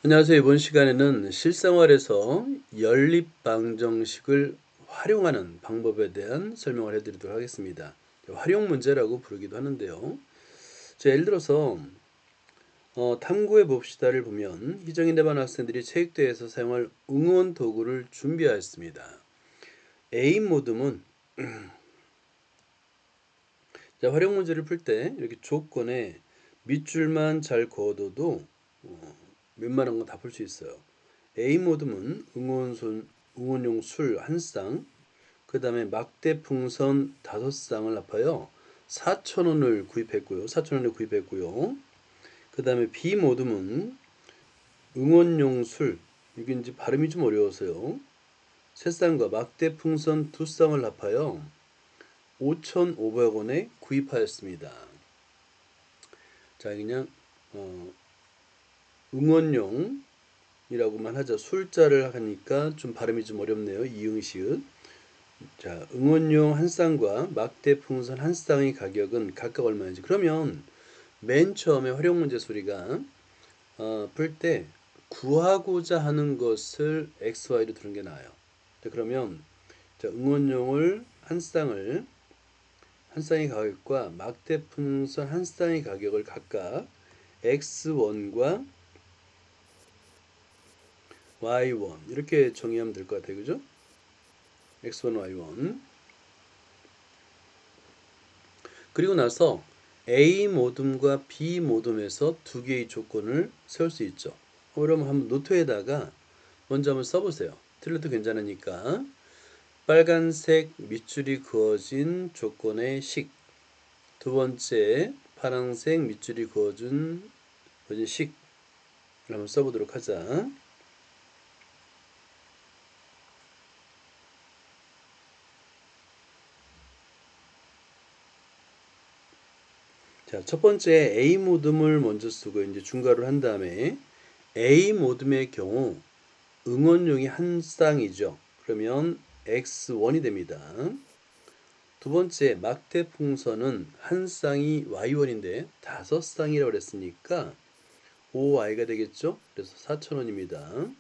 안녕하세요. 이번 시간에는 실생활에서 연립방정식을 활용하는 방법에 대한 설명을 해드리도록 하겠습니다. 활용 문제라고 부르기도 하는데요. 예를 들어서 탐구해 봅시다를 보면 희정이 네 반 학생들이 체육대회에서 사용할 응원 도구를 준비하였습니다. A 모듬은 활용 문제를 풀 때 이렇게 조건에 밑줄만 잘 그어둬도 웬만한 건 다 풀 수 있어요. A 모듬은 응원용 술 한 쌍, 그 다음에 막대 풍선 5쌍을 합하여 4,000원을 구입했고요. 4,000원에 구입했고요. 그 다음에 B 모듬은 응원용 술, 이게 이제 발음이 좀 어려워서요. 3쌍과 막대 풍선 2쌍을 합하여 5,500원에 구입하였습니다. 자, 그냥 응원용이라고만 하죠. 술자를 하니까 좀 발음이 좀 어렵네요. 이응시읒. 자, 응원용 한 쌍과 막대 풍선 한 쌍의 가격은 각각 얼마인지. 그러면 맨 처음에 활용 문제 소리가 풀 때 구하고자 하는 것을 x, y로 두는 게 나아요. 자, 그러면 자, 응원용을 한 쌍의 가격과 막대 풍선 한 쌍의 가격을 각각 x1과 y1 이렇게 정의하면 될 것 같아요. 그죠? x1, y1. 그리고 나서 A 모듬과 B 모듬에서 두 개의 조건을 세울 수 있죠. 그러면 한번 노트에다가 먼저 한번 써보세요. 틀려도 괜찮으니까. 빨간색 밑줄이 그어진 조건의 식. 두 번째, 파란색 밑줄이 그어진 식. 한번 써보도록 하자. 자, 첫 번째 A 모듬을 먼저 쓰고 이제 중괄호를 한 다음에 A 모듬의 경우 응원용이 한 쌍이죠. 그러면 x1이 됩니다. 두 번째 막대 풍선은 한 쌍이 y1인데 5쌍이라고 그랬으니까 5y가 되겠죠. 그래서 4,000원입니다.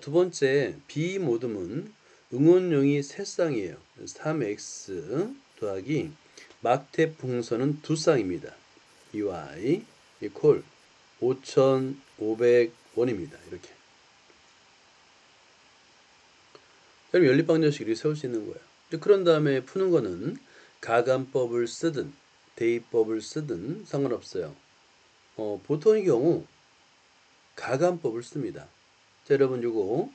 두 번째 B 모듬은 응원용이 3쌍이에요. 3x 더하기 막대 풍선은 2쌍입니다. 2y 이퀄 5,500원입니다. 이렇게. 그럼 연립방정식을 세울 수 있는 거예요. 그런 다음에 푸는 거는 가감법을 쓰든 대입법을 쓰든 상관없어요. 보통의 경우 가감법을 씁니다. 자, 여러분 이거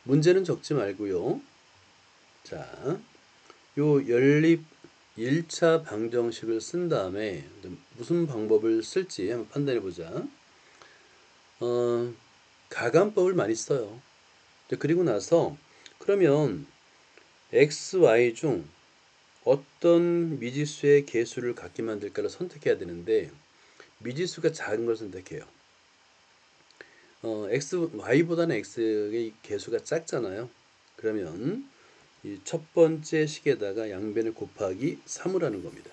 문제는 적지 말고요. 자, 요 연립 1차 방정식을 쓴 다음에 무슨 방법을 쓸지 한번 판단해 보자. 가감법을 많이 써요. 그리고 나서 그러면 x, y 중 어떤 미지수의 개수를 갖게 만들까를 선택해야 되는데 미지수가 작은 걸 선택해요. y보다는 x의 개수가 작잖아요. 그러면 이 첫 번째 식에다가 양변을 곱하기 3을 하는 겁니다.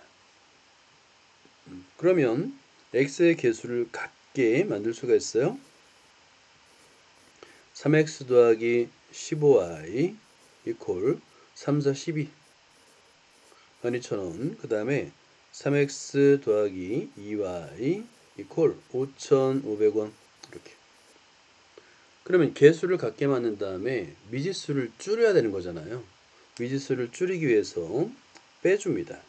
그러면 x의 개수를 같게 만들 수가 있어요. 3x 더하기 15y 이퀄 3, 4, 12 12,000원. 그 다음에 3x 더하기 2y 이퀄 5,500원. 이렇게. 그러면 개수를 같게 만든 다음에 미지수를 줄여야 되는 거잖아요. 미지수를 줄이기 위해서 빼줍니다.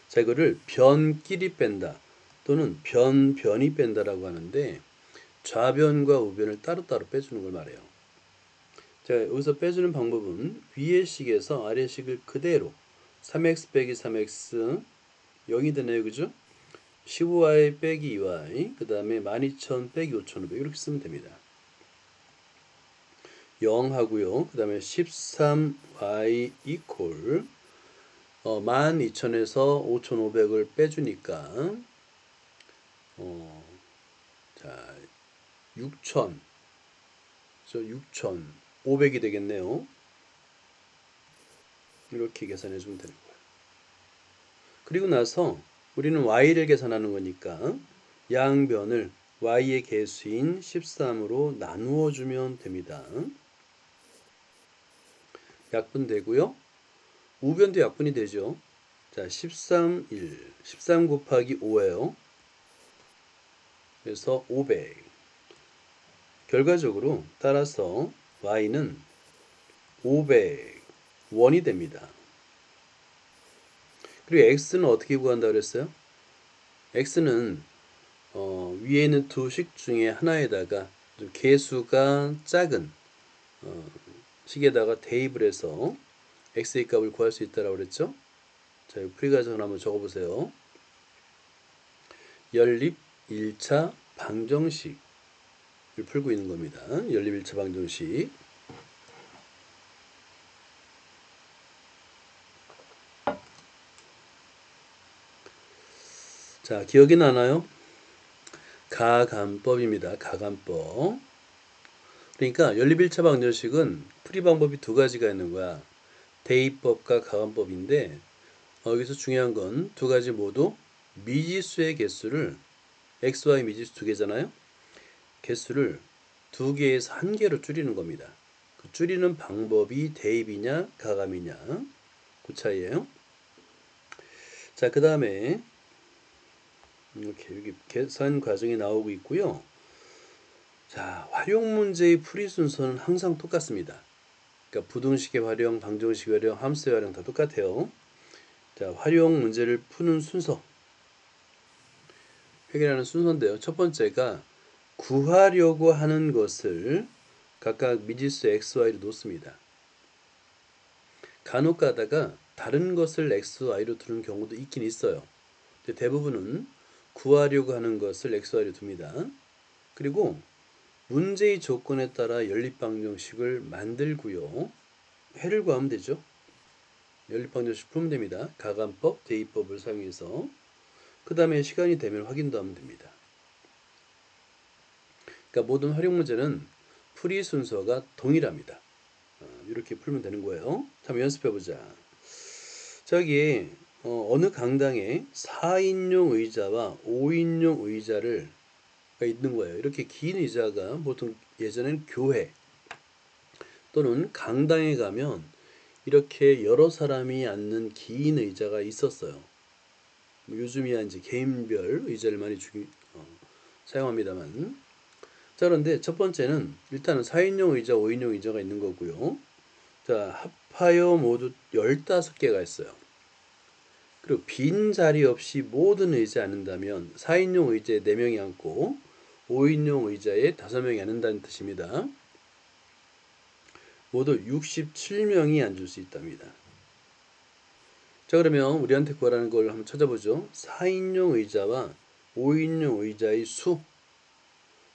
자, 이거를 변끼리 뺀다 또는 변변이 뺀다라고 하는데 좌변과 우변을 따로따로 빼주는 걸 말해요. 자, 여기서 빼주는 방법은 위의 식에서 아래 식을 그대로 3x 빼기 3x 0이 되네요. 그죠? 15y 빼기 2y 그 다음에 12,000 빼기 5,500 이렇게 쓰면 됩니다. 0 하고요. 그 다음에 13y 이퀄 12,000에서 5,500을 빼주니까 자 6,000 6,500이 되겠네요. 이렇게 계산해 주면 되는 거예요. 그리고 나서 우리는 y를 계산하는 거니까 양변을 y의 개수인 13으로 나누어 주면 됩니다. 약분되고요. 우변도 약분이 되죠. 자, 13, 13 곱하기 5예요. 그래서 500. 결과적으로 따라서 y는 500원이 됩니다. 그리고 x는 어떻게 구한다 그랬어요? x는 위에 있는 두 식 중에 하나에다가 좀 개수가 작은 식에다가 대입을 해서 x의 값을 구할 수 있다고 그랬죠? 자, 풀이 과정을 한번 적어보세요. 연립 1차 방정식을 풀고 있는 겁니다. 연립 1차 방정식. 자, 기억이 나나요? 가간법입니다. 가간법. 그러니까 연립 1차 방정식은 풀이 방법이 두 가지가 있는 거야. 대입법과 가간법인데 여기서 중요한 건 두 가지 모두 미지수의 개수를 xy 미지수 두 개잖아요. 개수를 두 개에서 한 개로 줄이는 겁니다. 그 줄이는 방법이 대입이냐 가감이냐 그 차이예요. 자, 그 다음에 이렇게 여기 계산 과정이 나오고 있고요. 자, 활용 문제의 풀이 순서는 항상 똑같습니다. 그러니까 부등식의 활용, 방정식의 활용, 함수의 활용 다 똑같아요. 자, 활용 문제를 푸는 순서, 해결하는 순서인데요. 첫 번째가 구하려고 하는 것을 각각 미지수 x, y로 놓습니다. 간혹 가다가 다른 것을 x, y로 두는 경우도 있긴 있어요. 대부분은 구하려고 하는 것을 x, y로 둡니다. 그리고 문제의 조건에 따라 연립방정식을 만들고요. 해를 구하면 되죠. 연립방정식 풀면 됩니다. 가간법, 대입법을 사용해서 그 다음에 시간이 되면 확인도 하면 됩니다. 그러니까 모든 활용 문제는 풀이 순서가 동일합니다. 이렇게 풀면 되는 거예요. 한번 연습해보자. 저기 어느 강당에 4인용 의자와 5인용 의자를 있는 거예요. 이렇게 긴 의자가 보통 예전엔 교회 또는 강당에 가면 이렇게 여러 사람이 앉는 긴 의자가 있었어요. 요즘이야 이제 개인별 의자를 많이 사용합니다만. 자, 그런데 첫 번째는 일단은 4인용 의자, 5인용 의자가 있는 거고요. 자, 합하여 모두 15개가 있어요. 그리고 빈 자리 없이 모든 의자에 앉는다면 4인용 의자에 4명이 앉고 5인용 의자에 5명이 앉는다는 뜻입니다. 모두 67명이 앉을 수 있답니다. 자, 그러면 우리한테 구하라는 걸 한번 찾아보죠. 4인용 의자와 5인용 의자의 수.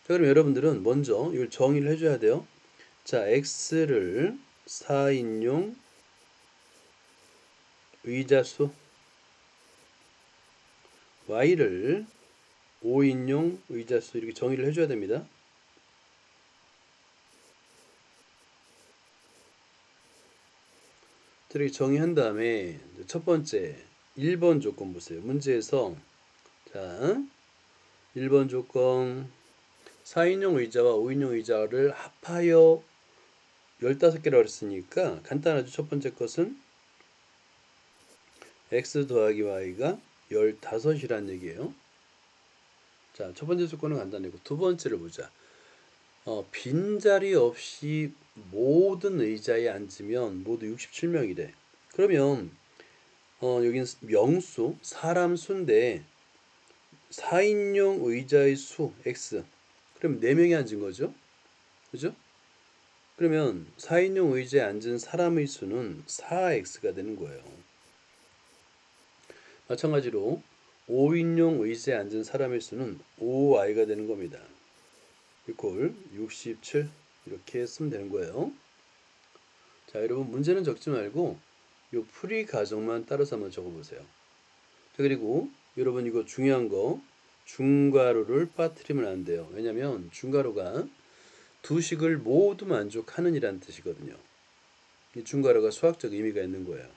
자, 그럼 여러분들은 먼저 이걸 정의를 해줘야 돼요. 자, x를 4인용 의자 수, y를 5인용 의자 수 이렇게 정의를 해줘야 됩니다. 이렇게 정의한 다음에 첫 번째 1번 조건 보세요. 문제에서 자, 1번 조건 4인용 의자와 5인용 의자를 합하여 15개라고 했으니까 간단하죠. 첫 번째 것은 x 더하기 y가 15이라는 얘기예요. 자, 첫 번째 조건은 간단하고 두 번째를 보자. 빈자리 없이 모든 의자에 앉으면 모두 67명이래. 그러면 여기는 명수, 사람 수인데 4인용 의자의 수 x. 그럼 4명이 앉은 거죠. 그죠? 그러면 4인용 의자에 앉은 사람의 수는 4x가 되는 거예요. 마찬가지로 5인용 의자에 앉은 사람의 수는 5y가 되는 겁니다. 이퀄 67 이렇게 쓰면 되는 거예요. 자, 여러분 문제는 적지 말고 이 풀이 과정만 따라서 한번 적어보세요. 자, 그리고 여러분 이거 중요한 거 중괄호를 빠뜨리면 안 돼요. 왜냐면 중괄호가 두 식을 모두 만족하는 이란 뜻이거든요. 이 중괄호가 수학적 의미가 있는 거예요.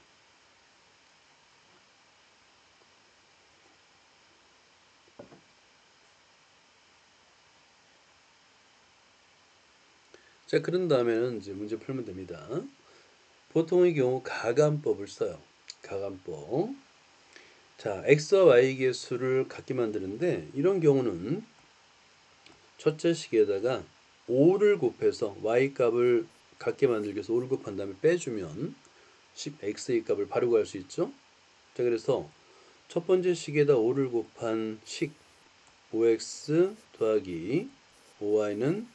자, 그런 다음에는 이제 문제 풀면 됩니다. 보통의 경우 가감법을 써요. 가감법. 자, x와 y 개수를 같게 만드는데 이런 경우는 첫째 식에다가 5를 곱해서 y 값을 같게 만들기 위해서 5를 곱한 다음에 빼주면 10x의 값을 바로 구할 수 있죠. 자, 그래서 첫 번째 식에다 5를 곱한 식 5x 더하기 5y는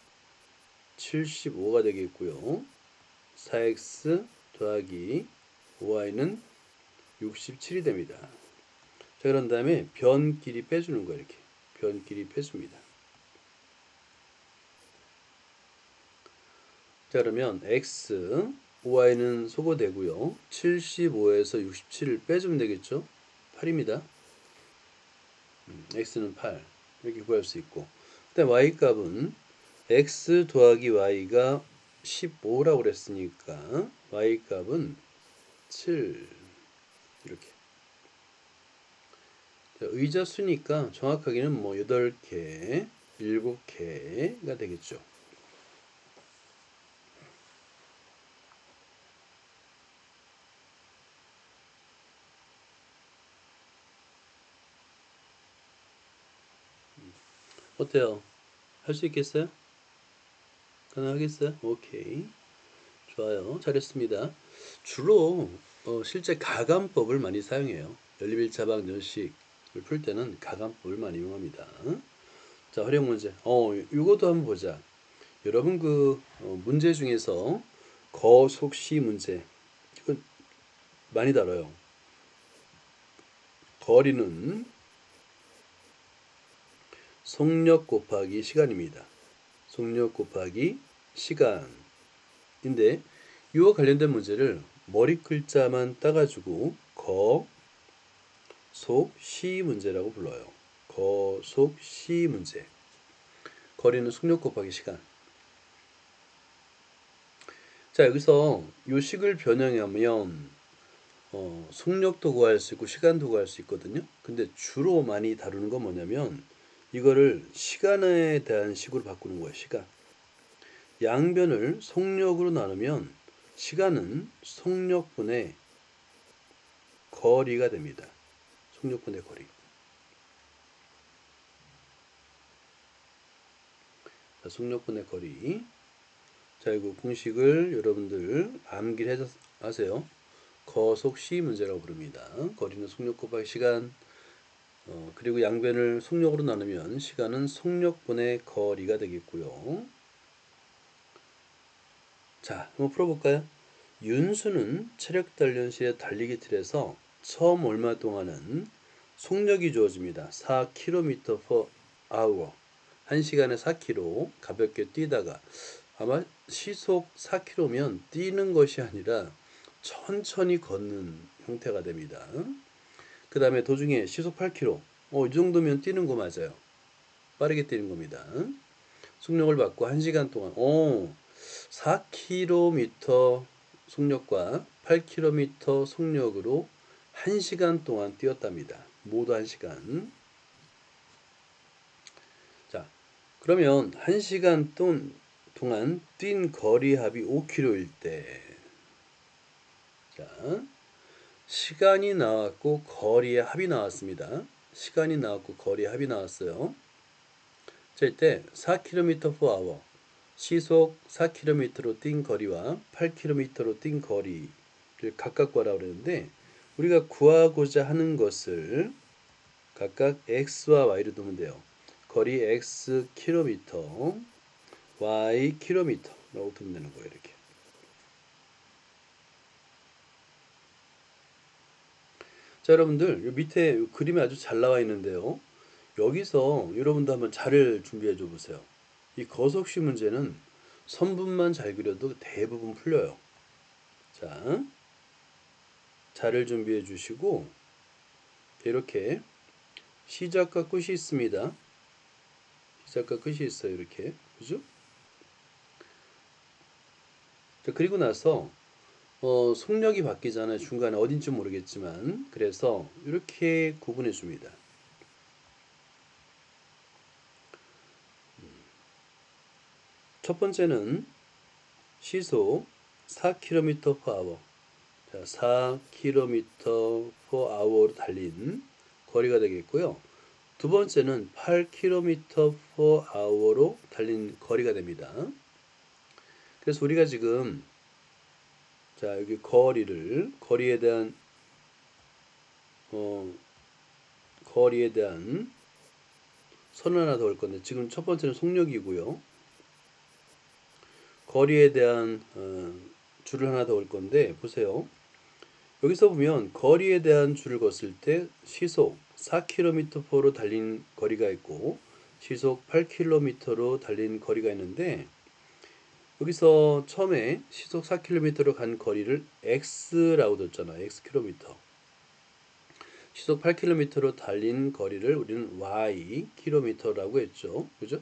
75가 되겠고요. 4x 더하기 5y는 67이 됩니다. 자, 그런 다음에 변끼리 빼주는 거예요. 이렇게 변끼리 빼줍니다. 자, 그러면 x, y는 소거되고요. 75에서 67을 빼주면 되겠죠. 8입니다. x는 8 이렇게 구할 수 있고, 그다음 y 값은 x 더하기 y가 15라고 그랬으니까 y 값은 7 이렇게. 자, 의자 수니까 정확하게는 뭐 8개, 7개가 되겠죠. 어때요? 할 수 있겠어요? 가능하겠어요? 오케이. 좋아요. 잘했습니다. 주로 실제 가감법을 많이 사용해요. 연립일차방정식을 풀 때는 가감법을 많이 이용합니다. 자, 활용 문제. 이것도 한번 보자. 여러분 문제 중에서 거속시 문제 이건 많이 다뤄요. 거리는 속력 곱하기 시간입니다. 속력 곱하기 시간인데 이와 관련된 문제를 머리 글자만 따가지고 거, 속, 시 문제라고 불러요. 거, 속, 시 문제. 거리는 속력 곱하기 시간. 자, 여기서 요 식을 변형하면 속력도 구할 수 있고 시간도 구할 수 있거든요. 근데 주로 많이 다루는 건 뭐냐면 이거를 시간에 대한 식으로 바꾸는 거예요. 시간. 양변을 속력으로 나누면 시간은 속력분의 거리가 됩니다. 속력분의 거리. 자, 속력분의 거리. 자, 이거 공식을 여러분들 암기를 하세요. 거속시 문제라고 부릅니다. 거리는 속력 곱하기 시간. 그리고 양변을 속력으로 나누면 시간은 속력분의 거리가 되겠고요. 자, 한번 풀어볼까요? 윤수는 체력 단련실의 달리기 틀에서 처음 얼마 동안은 속력이 주어집니다. 4km per hour. 1시간에 4km 가볍게 뛰다가 아마 시속 4km면 뛰는 것이 아니라 천천히 걷는 형태가 됩니다. 그 다음에 도중에 시속 8km. 이 정도면 뛰는 거 맞아요. 빠르게 뛰는 겁니다. 속력을 받고 1시간 동안 4km 속력과 8km 속력으로 1시간 동안 뛰었답니다. 모두 1시간. 자, 그러면 1시간 동안 뛴 거리 합이 5km일 때, 자, 시간이 나왔고 거리의 합이 나왔습니다. 시간이 나왔고 거리의 합이 나왔어요. 자, 이때 4km per hour 시속 4km로 뛴 거리와 8km로 뛴 거리를 각각 구하라고 그랬는데 우리가 구하고자 하는 것을 각각 x와 y로 두면 돼요. 거리 x km, y km라고 두면 되는 거예요. 이렇게. 자, 여러분들 요 밑에 요 그림이 아주 잘 나와 있는데요. 여기서 여러분도 한번 자를 준비해 줘 보세요. 이 거속시 문제는 선분만 잘 그려도 대부분 풀려요. 자, 자를 준비해 주시고 이렇게 시작과 끝이 있습니다. 시작과 끝이 있어요. 이렇게. 그죠? 자, 그리고 나서 속력이 바뀌잖아요. 중간에 어딘지 모르겠지만 그래서 이렇게 구분해 줍니다. 첫 번째는 시속 4km per hour. 자, 4km per hour로 달린 거리가 되겠고요. 두 번째는 8km per hour로 달린 거리가 됩니다. 그래서 우리가 지금 자, 여기 거리에 대한 어, 거리에 대한 선을 하나 더 올 건데 지금 첫 번째는 속력이고요. 거리에 대한 줄을 하나 더 올 건데 보세요. 여기서 보면 거리에 대한 줄을 걷을 때 시속 4km/로 달린 거리가 있고 시속 8km로 달린 거리가 있는데 여기서 처음에 시속 4km로 간 거리를 x라고 뒀잖아. x km. 시속 8km로 달린 거리를 우리는 y km라고 했죠. 그죠?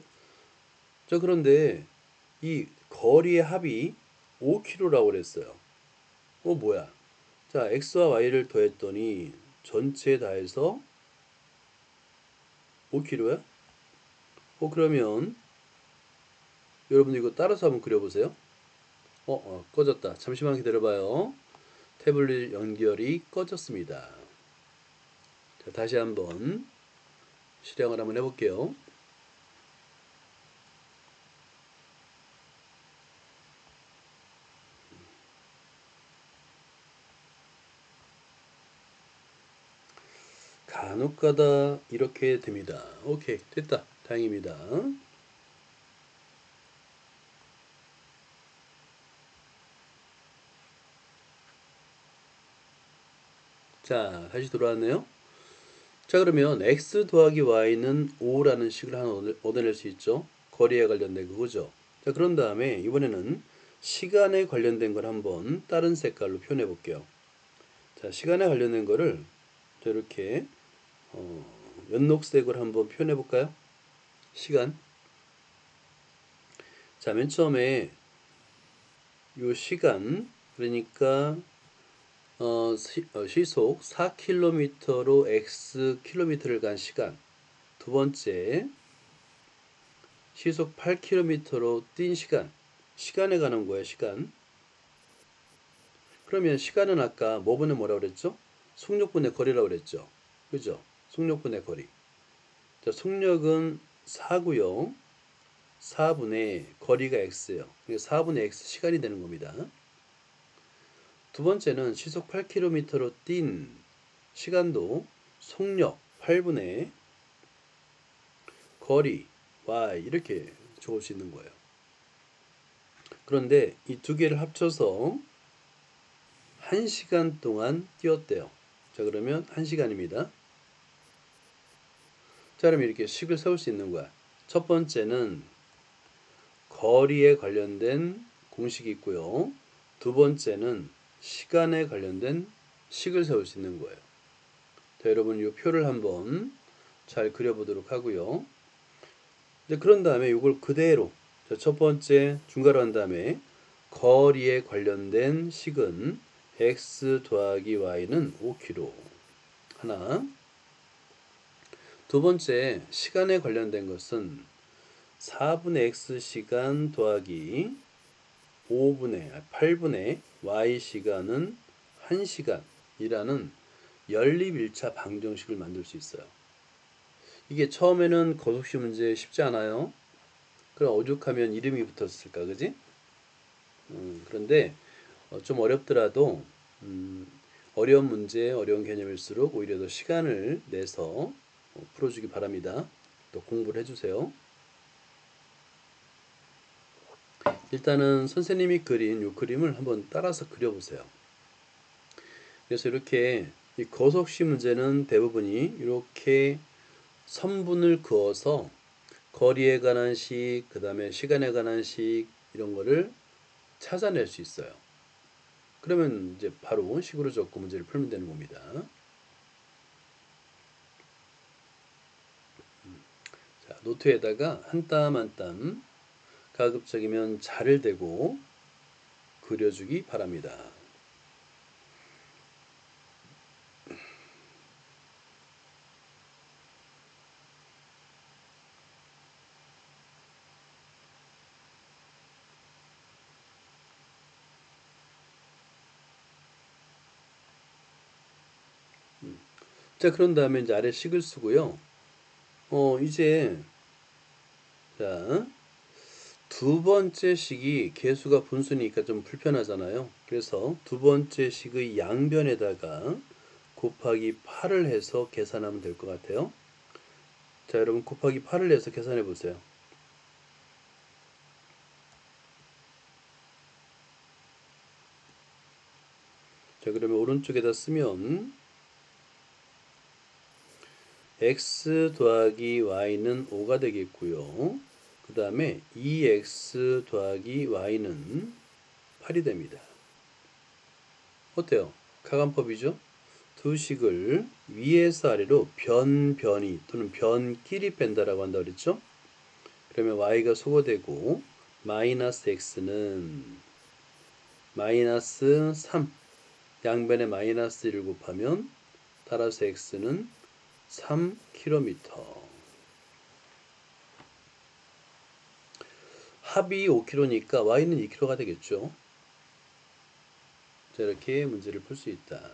자, 그런데 이 거리의 합이 5km라고 그랬어요. 뭐야? 자, x와 y를 더했더니 전체 다 해서 5km야? 그러면 여러분 이거 따라서 한번 그려보세요. 꺼졌다. 잠시만 기다려봐요. 태블릿 연결이 꺼졌습니다. 자, 다시 한번 실행을 한번 해볼게요. 간혹가다 이렇게 됩니다. 오케이, 됐다. 다행입니다. 자, 다시 돌아왔네요. 자, 그러면 x 더하기 y는 5라는 식을 하나 얻어낼 수 있죠. 거리에 관련된 그거죠. 자, 그런 다음에 이번에는 시간에 관련된 걸 한번 다른 색깔로 표현해 볼게요. 자, 시간에 관련된 거를 이렇게 연녹색으로 한번 표현해 볼까요? 시간. 자, 맨 처음에 요 시간, 그러니까 시속 4km로 x km를 간 시간. 두 번째, 시속 8km로 뛴 시간. 시간에 관한 거예요, 시간. 그러면 시간은 아까 뭐분의 뭐라고 그랬죠? 속력분의 거리라고 그랬죠. 그죠? 속력분의 거리. 자, 속력은 4고요. 4분의 거리가 x예요. 4분의 x 시간이 되는 겁니다. 두 번째는 시속 8km로 뛴 시간도 속력 8분의 거리 y 이렇게 적을 수 있는 거예요. 그런데 이 두 개를 합쳐서 1시간 동안 뛰었대요. 자, 그러면 1시간입니다. 자, 그럼 이렇게 식을 세울 수 있는 거야. 첫 번째는 거리에 관련된 공식이 있고요. 두 번째는 시간에 관련된 식을 세울 수 있는 거예요. 자, 여러분 이 표를 한번 잘 그려보도록 하고요. 이제 그런 다음에 이걸 그대로 첫 번째 중괄호 한 다음에 거리에 관련된 식은 x 더하기 y는 5km 하나. 두 번째 시간에 관련된 것은 4분의 x 시간 더하기 8분의 y 시간은 1시간이라는 연립일차 방정식을 만들 수 있어요. 이게 처음에는 거속시 문제 쉽지 않아요. 그럼 오죽하면 이름이 붙었을까, 그지? 그런데 좀 어렵더라도 어려운 문제, 어려운 개념일수록 오히려 더 시간을 내서 풀어주기 바랍니다. 또 공부를 해주세요. 일단은 선생님이 그린 이 그림을 한번 따라서 그려보세요. 그래서 이렇게 이 거속시 문제는 대부분이 이렇게 선분을 그어서 거리에 관한 식, 그 다음에 시간에 관한 식 이런 거를 찾아낼 수 있어요. 그러면 이제 바로 식으로 적고 문제를 풀면 되는 겁니다. 자, 노트에다가 한 땀 한 땀 가급적이면 자를 대고 그려주기 바랍니다. 자, 그런 다음에 이제 아래 식을 쓰고요. 이제 자, 두 번째 식이 개수가 분수니까 좀 불편하잖아요. 그래서 두 번째 식의 양변에다가 곱하기 8을 해서 계산하면 될 것 같아요. 자, 여러분 곱하기 8을 해서 계산해 보세요. 자, 그러면 오른쪽에다 쓰면 x 더하기 y는 5가 되겠고요. 그 다음에 2x 더하기 y는 8이 됩니다. 어때요? 가감법이죠? 두 식을 위에서 아래로 변변이 또는 변끼리 뺀다라고 한다고 그랬죠? 그러면 y가 소거되고 마이너스 x는 마이너스 3, 양변에 마이너스 1을 곱하면 따라서 x는 3km. 합이 5km니까 y는 2km가 되겠죠. 자, 이렇게 문제를 풀 수 있다.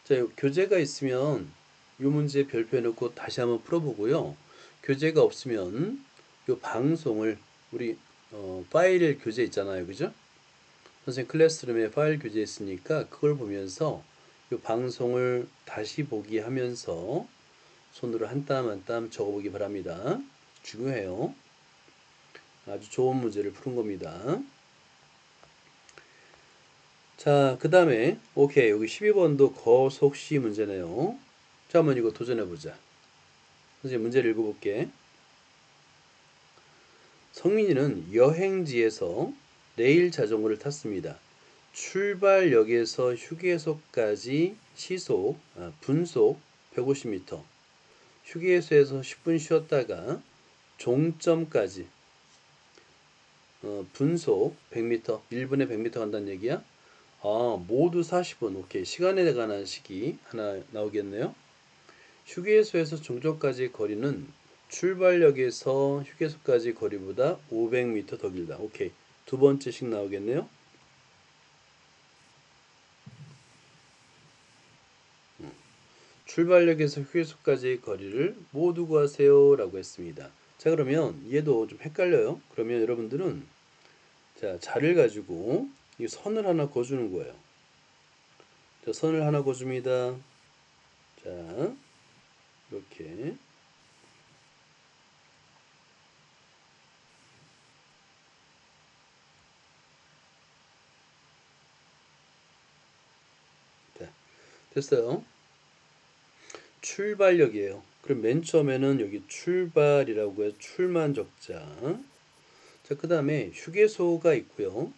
자, 교재가 있으면 이 문제 별표 해놓고 다시 한번 풀어보고요. 교재가 없으면 이 방송을 우리 파일 교재 있잖아요, 그죠? 선생님 클래스룸에 파일 교재 있으니까 그걸 보면서 이 방송을 다시 보기 하면서 손으로 한 땀 한 땀 적어보기 바랍니다. 중요해요. 아주 좋은 문제를 푸는 겁니다. 자, 그 다음에 오케이, 여기 12번도 거속시 문제네요. 자, 한번 이거 도전해보자. 선생님 문제를 읽어볼게. 성민이는 여행지에서 레일 자전거를 탔습니다. 출발역에서 휴게소까지 분속 150m, 휴게소에서 10분 쉬었다가 종점까지 분속 100m, 1분에 100m 간다는 얘기야? 모두 40분. 오케이. 시간에 관한 식이 하나 나오겠네요. 휴게소에서 종점까지 거리는 출발역에서 휴게소까지 거리보다 500m 더 길다. 오케이. 두 번째 식 나오겠네요. 출발역에서 휴게소까지 거리를 모두 구하세요 라고 했습니다. 자, 그러면 얘도 좀 헷갈려요. 그러면 여러분들은 자, 자를 가지고 이 선을 하나 그어주는 거예요. 자, 선을 하나 그어줍니다. 자, 이렇게. 자, 됐어요. 출발역이에요. 그럼 맨 처음에는 여기 출발이라고 해서 출만 적자. 자, 그 다음에 휴게소가 있고요.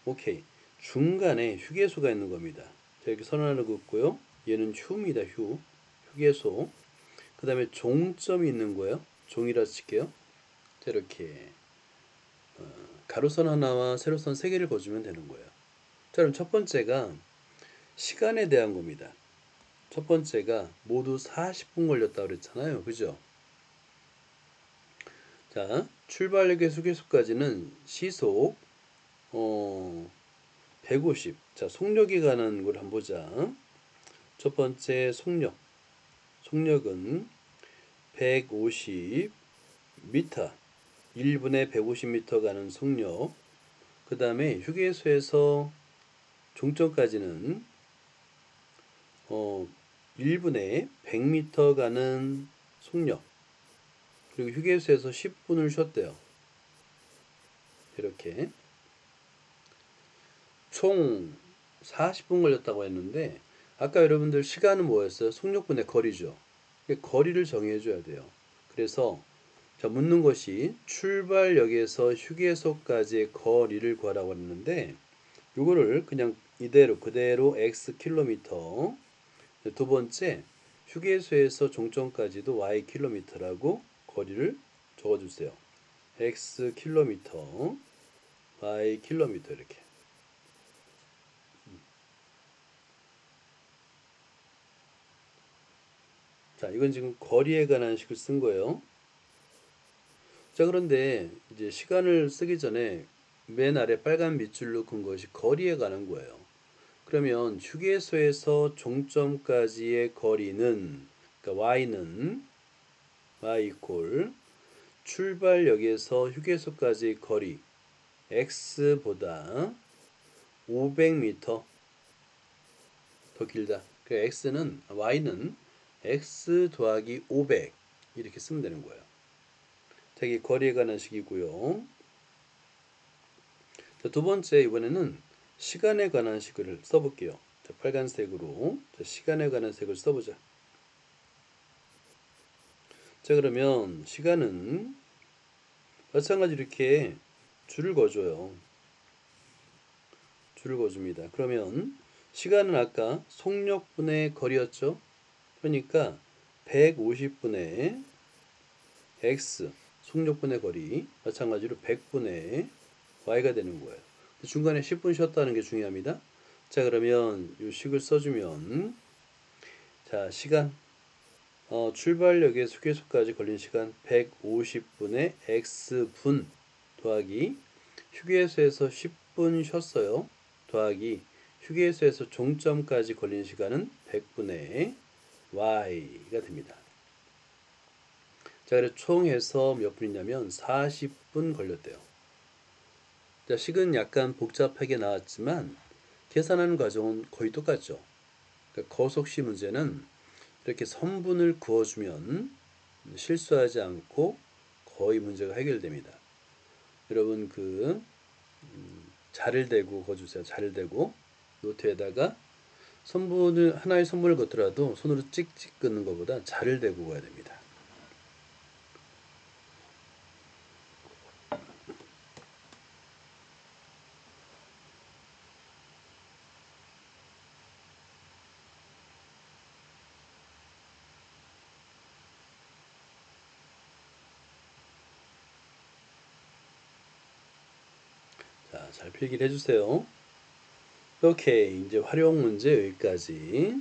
오케이. 중간에 휴게소가 있는 겁니다. 자, 여기 선 하나 긋고요. 얘는 휴입니다. 휴게소. 그 다음에 종점이 있는 거예요. 종이라 칠게요. 자, 이렇게 가로선 하나와 세로선 세 개를 그어주면 되는 거예요. 자, 그럼 첫 번째가 시간에 대한 겁니다. 첫 번째가 모두 40분 걸렸다 그랬잖아요. 그죠? 자, 출발역에서 휴게소까지는 시속 150. 자, 속력이 가는 걸 한번 보자. 첫 번째 속력. 속력은 150m. 1분에 150m 가는 속력. 그 다음에 휴게소에서 종점까지는 1분에 100m 가는 속력. 그리고 휴게소에서 10분을 쉬었대요. 이렇게 총 40분 걸렸다고 했는데 아까 여러분들 시간은 뭐였어요? 속력분의 거리죠. 거리를 정해줘야 돼요. 그래서 자, 묻는 것이 출발역에서 휴게소까지의 거리를 구하라고 했는데 이거를 그냥 그대로 x 킬로미터. 두 번째 휴게소에서 종점까지도 y 킬로미터라고 거리를 적어주세요. x 킬로미터, y 킬로미터 이렇게. 자, 이건 지금 거리에 관한 식을 쓴 거예요. 자, 그런데 이제 시간을 쓰기 전에 맨 아래 빨간 밑줄로 큰 것이 거리에 관한 거예요. 그러면 휴게소에서 종점까지의 거리는 그러니까 y 이퀄 출발역에서 휴게소까지 거리 x보다 500m 더 길다. 그 y는 x 더하기 500 이렇게 쓰면 되는 거예요. 되게 거리에 관한 식이고요. 자, 두 번째 이번에는 시간에 관한 식을 써볼게요. 자, 빨간색으로 시간에 관한 색을 써보자. 자, 그러면 시간은 마찬가지로 이렇게 줄을 그어줘요. 줄을 그어줍니다. 그러면 시간은 아까 속력분의 거리였죠. 그러니까 150분의 x 속력분의 거리 마찬가지로 100분의 y가 되는 거예요. 중간에 10분 쉬었다는 게 중요합니다. 자, 그러면 이 식을 써주면 자, 시간 출발역에서 휴게소까지 걸린 시간 150분의 x분 더하기 휴게소에서 10분 쉬었어요. 더하기 휴게소에서 종점까지 걸린 시간은 100분의 y가 됩니다. 자, 그래서 총 해서 몇 분이냐면 40분 걸렸대요. 자, 식은 약간 복잡하게 나왔지만 계산하는 과정은 거의 똑같죠. 그러니까 거속시 문제는 이렇게 선분을 그어주면 실수하지 않고 거의 문제가 해결됩니다. 여러분 자를 대고 그어주세요. 자를 대고 노트에다가 하나의 선분을 걷더라도 손으로 찍찍 긋는 것보다 자를 대고 가야 됩니다. 자, 잘 필기를 해주세요. 오케이, 이제 활용 문제 여기까지.